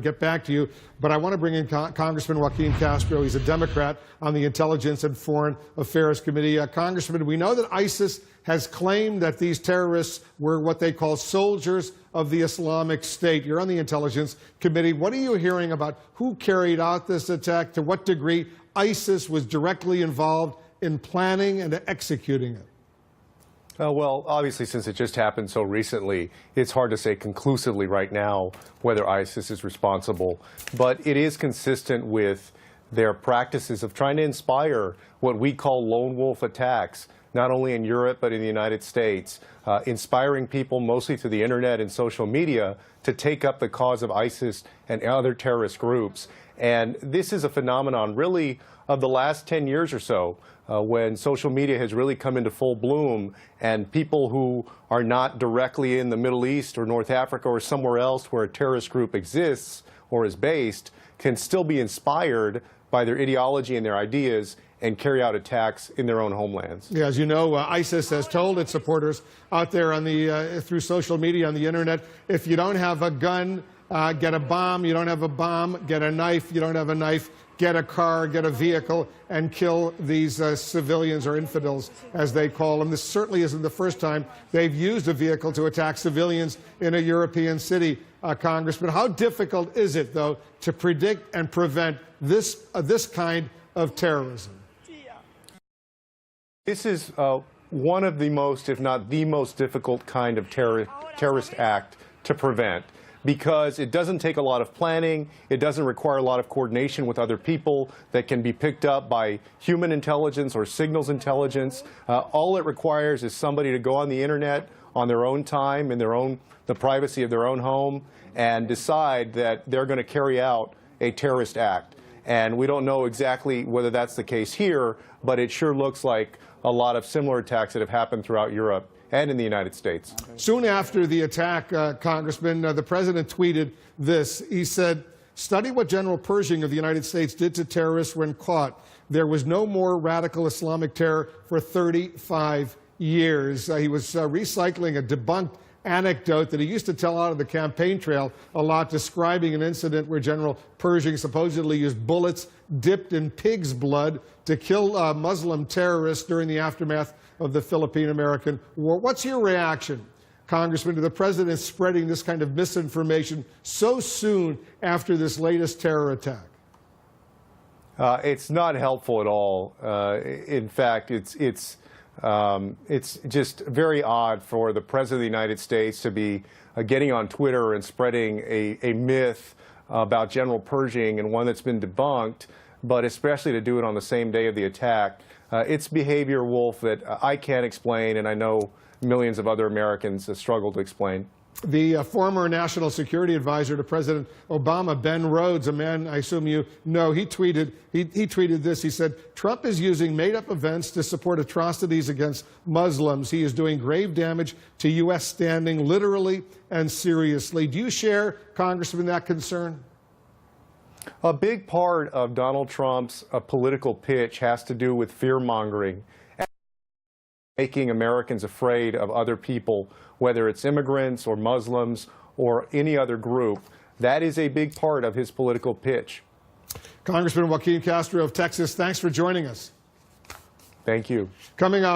get back to you, but I want to bring in Congressman Joaquin Castro. He's a Democrat on the Intelligence and Foreign Affairs Committee. Congressman, we know that ISIS has claimed that these terrorists were what they call soldiers of the Islamic State. You're on the Intelligence Committee. What are you hearing about who carried out this attack, to what degree ISIS was directly involved in planning and executing it? Well, obviously, since it just happened so recently, it's hard to say conclusively right now whether ISIS is responsible. But it is consistent with their practices of trying to inspire what we call lone wolf attacks, not only in Europe but in the United States, inspiring people mostly through the internet and social media to take up the cause of ISIS and other terrorist groups. And this is a phenomenon really of the last 10 years or so, when social media has really come into full bloom, and people who are not directly in the Middle East or North Africa or somewhere else where a terrorist group exists or is based can still be inspired by their ideology and their ideas and carry out attacks in their own homelands. Yeah, as you know, ISIS has told its supporters out there on the through social media, on the internet, if you don't have a gun, get a bomb. You don't have a bomb, get a knife. You don't have a knife, get a car, get a vehicle, and kill these civilians, or infidels, as they call them. This certainly isn't the first time they've used a vehicle to attack civilians in a European city, Congressman. How difficult is it, though, to predict and prevent this kind of terrorism? This is one of the most, if not the most difficult kind of terrorist act to prevent, because it doesn't take a lot of planning, it doesn't require a lot of coordination with other people that can be picked up by human intelligence or signals intelligence. All it requires is somebody to go on the internet on their own time, in the privacy of their own home, and decide that they're going to carry out a terrorist act. And we don't know exactly whether that's the case here, but it sure looks like a lot of similar attacks that have happened throughout Europe and in the United States. Soon after the attack, Congressman, the president tweeted this. He said, "Study what General Pershing of the United States did to terrorists when caught. There was no more radical Islamic terror for 35 years. He was recycling a debunked anecdote that he used to tell out of the campaign trail a lot, describing an incident where General Pershing supposedly used bullets dipped in pig's blood to kill Muslim terrorists during the aftermath of the Philippine-American War." What's your reaction, Congressman, to the president spreading this kind of misinformation so soon after this latest terror attack? It's not helpful at all. In fact, it's just very odd for the President of the United States to be getting on Twitter and spreading a myth about General Pershing, and one that's been debunked, but especially to do it on the same day of the attack. It's behavior, Wolf, that I can't explain, and I know millions of other Americans struggle to explain. The former national security advisor to President Obama, Ben Rhodes, a man I assume you know, he tweeted this. He said, "Trump is using made-up events to support atrocities against Muslims. He is doing grave damage to U.S. standing, literally and seriously." Do you share, Congressman, that concern? A big part of Donald Trump's political pitch has to do with fear-mongering, making Americans afraid of other people, whether it's immigrants or Muslims or any other group. That is a big part of his political pitch. Congressman Joaquin Castro of Texas, thanks for joining us. Thank you. Coming up.